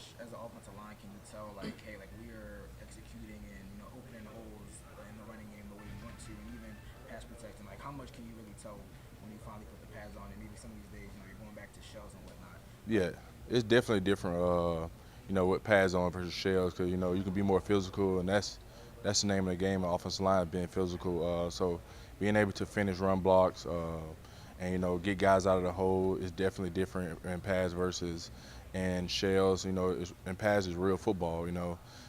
much as an offensive line can you tell, like, hey, like we are executing and opening holes in the running game the way you want to, and even pass protecting? Like, how much can you really tell when you finally put the pads on, and maybe some of these days, you're going back to shells and whatnot? Yeah, it's definitely different. With pads on versus shells, because you can be more physical, and that's the name of the game. Offensive line being physical. So being able to finish run blocks and get guys out of the hole is definitely different in pads versus in shells. In pads is real football.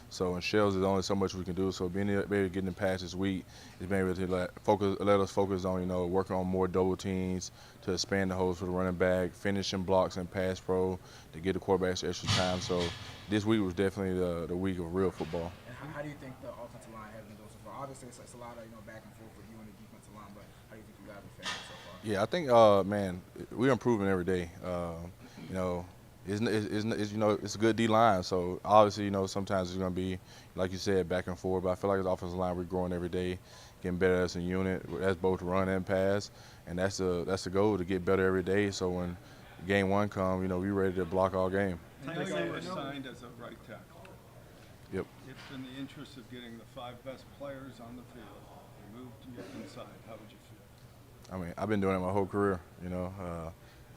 So in shells, there's only so much we can do. So being able to get in the pads this week is being able to let us focus on working on more double teams to expand the holes for the running back, finishing blocks and pass pro to get the quarterbacks extra time. So this week was definitely the week of real football. And how do you think the offensive line has been doing so far? Obviously, it's a lot of back and forth with you and the defensive line, but how do you think you guys have been faring so far? Yeah, I think man, we're improving every day. You know, it's a good D line. So obviously, sometimes it's gonna be like you said, back and forth. But I feel like as offensive line, we're growing every day, getting better as a unit. That's both run and pass, and that's the goal, to get better every day. So when game one comes, we're ready to block all game. I know you were signed as a right tackle. Yep. If in the interest of getting the 5 best players on the field, you moved to your inside, how would you feel? I mean, I've been doing it my whole career.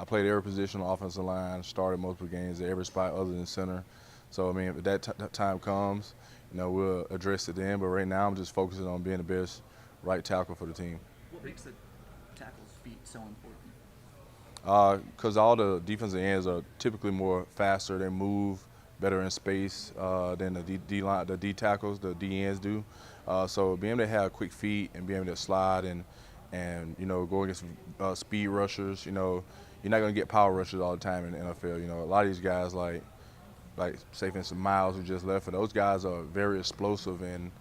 I played every position on offensive line, started multiple games at every spot other than center. So I mean, if that time comes, we'll address it then. But right now, I'm just focusing on being the best right tackle for the team. What makes the tackle's feet so important? Because all the defensive ends are typically more faster. They move better in space than the D line, the D tackles, the D ends do. So being able to have quick feet and being able to slide and go against speed rushers, you're not going to get power rushers all the time in the NFL. A lot of these guys like say for instance Miles, who just left, for those guys are very explosive and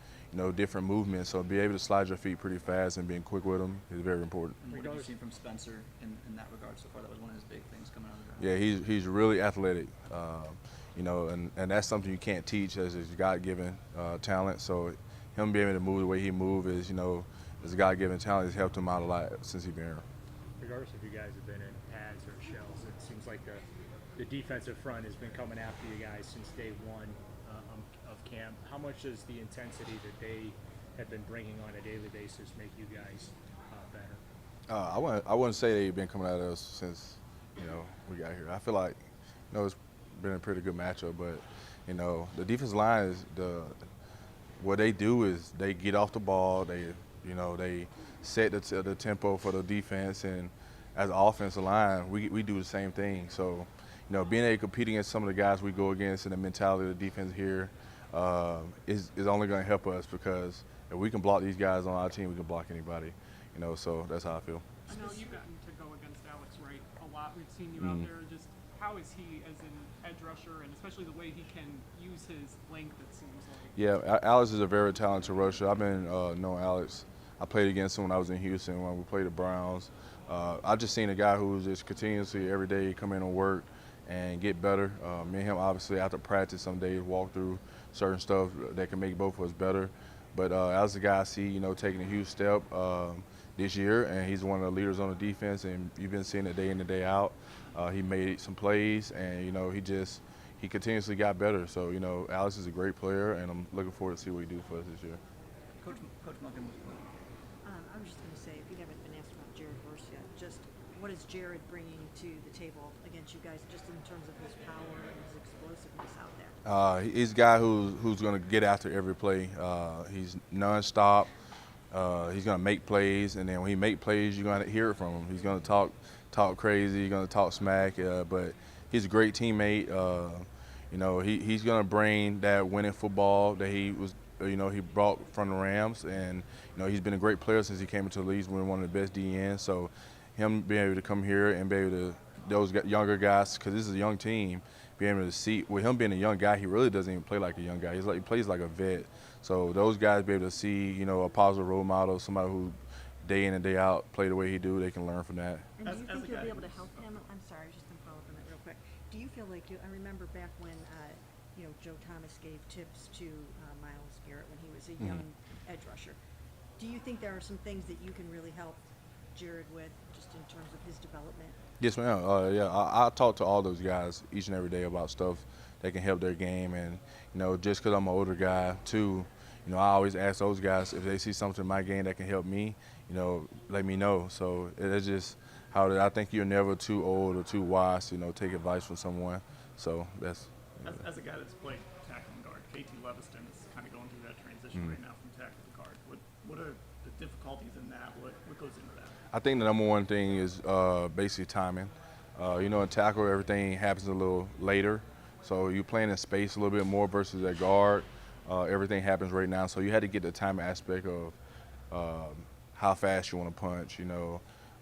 different movements. So be able to slide your feet pretty fast and being quick with them is very important. What have you seen from Spencer in that regard so far? That was one of his big things coming out of the draft. Yeah, he's really athletic, and that's something you can't teach as his God-given talent. So him being able to move the way he moves is a God-given talent. Has helped him out a lot since he's been here. Regardless if you guys have been in pads or shells, it seems like the defensive front has been coming after you guys since day one of camp. How much does the intensity that they have been bringing on a daily basis make you guys better? I wouldn't say they've been coming at us since we got here. I feel like it's been a pretty good matchup, but the defensive line is what they do is they get off the ball. They set the tempo for the defense, and as an offensive line, we do the same thing. So being able to compete against some of the guys we go against and the mentality of the defense here is only going to help us, because if we can block these guys on our team, we can block anybody. So that's how I feel. I know you've gotten to go against Alex Wright a lot. We've seen you out there. Just how is he as an edge rusher, and especially the way he can use his length, it seems like? Yeah, Alex is a very talented rusher. I've been knowing Alex. I played against him when I was in Houston when we played the Browns. I've just seen a guy who's just continuously every day come in and work and get better. Me and him, obviously, after practice, some days walk through certain stuff that can make both of us better. But as a guy I see, taking a huge step this year, and he's one of the leaders on the defense, and you've been seeing it day in and day out. He made some plays, and he continuously got better. So Alex is a great player, and I'm looking forward to see what he do for us this year. Coach Munkin, I was just going to say, if you haven't been asked about Jared Verse yet, just what is Jared bringing to the table against you guys, just in terms of his power and his explosiveness out there? He's a guy who's going to get after every play. He's nonstop. He's going to make plays, and then when he make plays, you're going to hear it from him. He's going to talk crazy. He's going to talk smack, but he's a great teammate. He's going to bring that winning football that he brought from the Rams, and he's been a great player since he came into the league. He's been one of the best DNs. So him being able to come here and be able to those younger guys, because this is a young team, being able to see with him being a young guy, he really doesn't even play like a young guy. He plays like a vet. So those guys be able to see a positive role model, somebody who day in and day out play the way he do. They can learn from that. And do you think you'll be able to help him? I'm sorry, I was just going to follow up on that real quick. Do you feel like I remember back when Joe Thomas gave tips to Myles Garrett when he was a young edge rusher. Do you think there are some things that you can really help Jared with, just in terms of his development? Yes, ma'am. Yeah, I talk to all those guys each and every day about stuff that can help their game. And just because I'm an older guy too, I always ask those guys if they see something in my game that can help me, let me know. So it's just how I think you're never too old or too wise to take advice from someone. So that's. As a guy that's played tackle and guard, KT Leviston is kind of going through that transition right now from tackle to guard. What are the difficulties in that? What goes into that? I think the number one thing is basically timing. In tackle, everything happens a little later. So you're playing in space a little bit more versus at guard. Everything happens right now. So you had to get the time aspect of how fast you want to punch,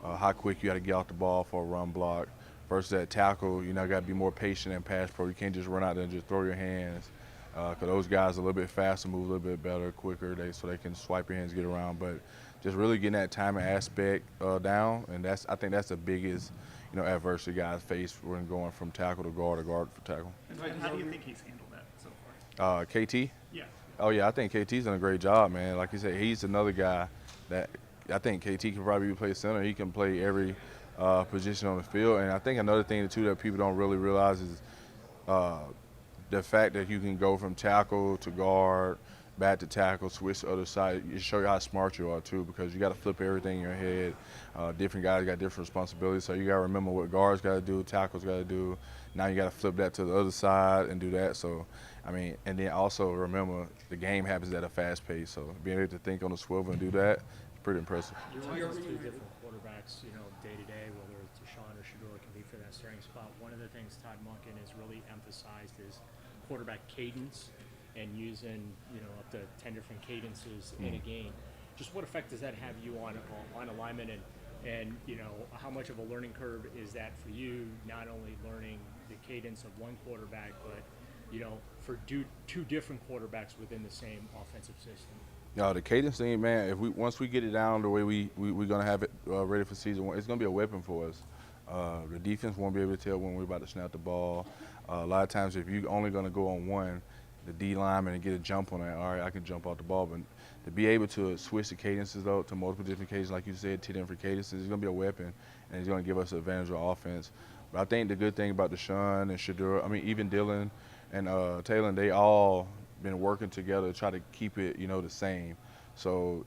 how quick you got to get off the ball for a run block. Versus at tackle, got to be more patient and pass pro. You can't just run out there and just throw your hands. Because those guys are a little bit faster, move a little bit better, quicker, so they can swipe your hands, get around. But just really getting that timing aspect down, and I think that's the biggest, adversity guys face when going from tackle to guard or guard for tackle. And how do you think he's handled that so far? KT? Yeah. Oh yeah, I think KT's done a great job, man. Like you said, he's another guy that I think KT can probably play center. He can play every position on the field. And I think another thing too that people don't really realize is the fact that you can go from tackle to guard, back to tackle, switch to the other side. It shows you how smart you are too, because you got to flip everything in your head. Different guys got different responsibilities, so you got to remember what guards got to do, tackles got to do. Now you got to flip that to the other side and do that. So, and then also remember the game happens at a fast pace. So being able to think on the swivel and do that, is pretty impressive. You're always two different quarterbacks, day to day, whether it's Deshaun or Shador can be for that starting spot. One of the things Todd Monken has really emphasized is quarterback cadence and using, up to 10 different cadences in a game. Just what effect does that have you on alignment and how much of a learning curve is that for you, not only learning the cadence of one quarterback, but, for two different quarterbacks within the same offensive system? The cadence thing, man, once we get it down the way we're going to have it ready for season one, it's going to be a weapon for us. The defense won't be able to tell when we're about to snap the ball. A lot of times if you're only going to go on one, the D lineman and get a jump on that, all right, I can jump off the ball. But to be able to switch the cadences, though, to multiple different cadences, like you said, 10 different cadences, it's going to be a weapon, and it's going to give us an advantage of offense. But I think the good thing about Deshaun and Shador, even Dylan and Taylor, they all been working together to try to keep it, the same. So,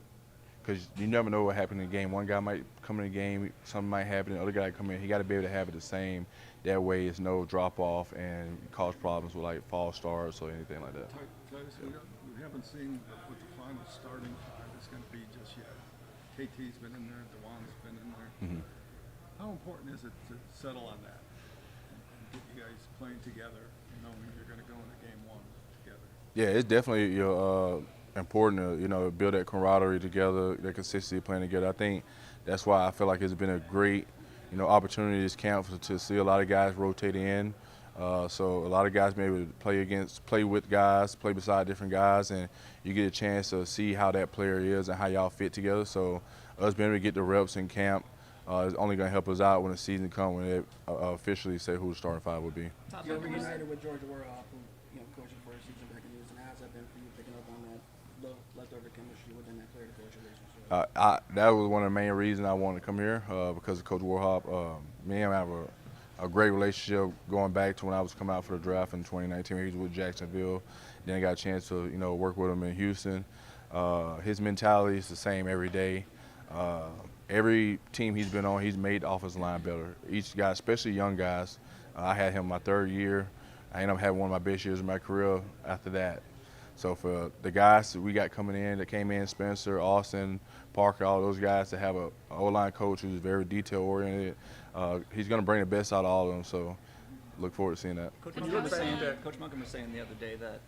because you never know what happened in the game. One guy might come in the game, something might happen, the other guy come in. He got to be able to have it the same. That way, it's no drop off and cause problems with like false starts or anything like that. Tytus, we haven't seen what the final starting five is going to be just yet. KT's been in there, DeJuan's been in there. Mm-hmm. How important is it to settle on that and get you guys playing together, knowing you're going to go into game one together? Yeah, it's definitely important to build that camaraderie together, that consistency playing together. I think that's why I feel like it's been a great opportunity this camp to see a lot of guys rotate in. So a lot of guys may be able to play with guys, play beside different guys, and you get a chance to see how that player is and how y'all fit together. So us being able to get the reps in camp is only going to help us out when the season comes, when they officially say who the starting five will be. You're reunited with Georgia Warhol, who coached the first season back in the years, and how's that been for you picking up on that leftover chemistry within that player-to-coach relationship? That was one of the main reasons I wanted to come here because of Coach Warhol. Me and him have a great relationship going back to when I was coming out for the draft in 2019. He was with Jacksonville. Then I got a chance to work with him in Houston. His mentality is the same every day. Every team he's been on, he's made the offensive line better. Each guy, especially young guys. I had him my third year. I ended up having one of my best years of my career after that. So for the guys that we got coming in, that came in, Spencer, Austin, Parker, all those guys that have a O-line coach who's very detail-oriented, he's going to bring the best out of all of them. So look forward to seeing that. Coach Monken was saying the other day that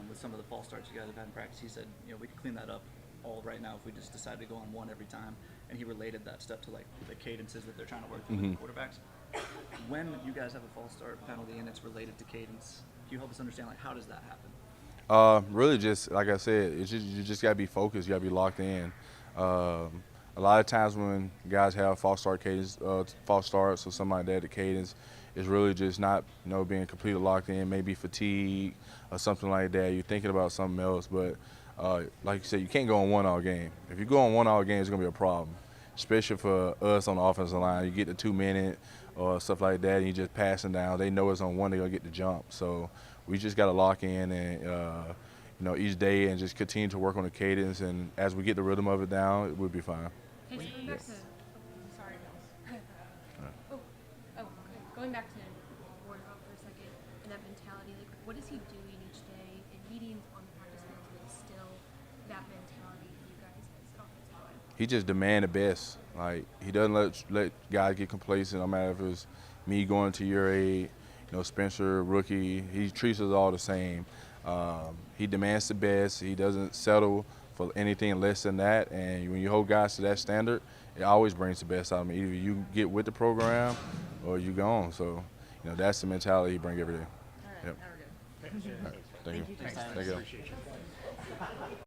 with some of the false starts you guys have had in practice, he said, we could clean that up all right now if we just decided to go on one every time. And he related that stuff to like the cadences that they're trying to work through with the quarterbacks. When you guys have a false start penalty and it's related to cadence, can you help us understand how does that happen? Really just, like I said, you just got to be focused. You got to be locked in. A lot of times when guys have false starts or something like that, the cadence is really just not, being completely locked in, maybe fatigue or something like that. You're thinking about something else. But like you said, you can't go on one all game. If you go on one all game, it's going to be a problem, especially for us on the offensive line. You get the 2 minute or stuff like that, and you just passing down. They know it's on one, they're going to get the jump. So we just got to lock in and, each day and just continue to work on the cadence. And as we get the rhythm of it down, we'll be fine. Okay, so going back to, sorry, going back to Wardrobe for a second and that mentality, like what is he doing each day in meetings on the practice field to instill that mentality in you guys as offensive line? He just demand the best. Like he doesn't let guys get complacent. No matter if it's me going to your aid, Spencer, rookie. He treats us all the same. He demands the best. He doesn't settle for anything less than that. And when you hold guys to that standard, it always brings the best out of them. Either you get with the program or you gone. So, that's the mentality he brings every day. All right, Yep. now we're good. All right. Thank you. Thanks, Tytus. Thank you. Appreciate you.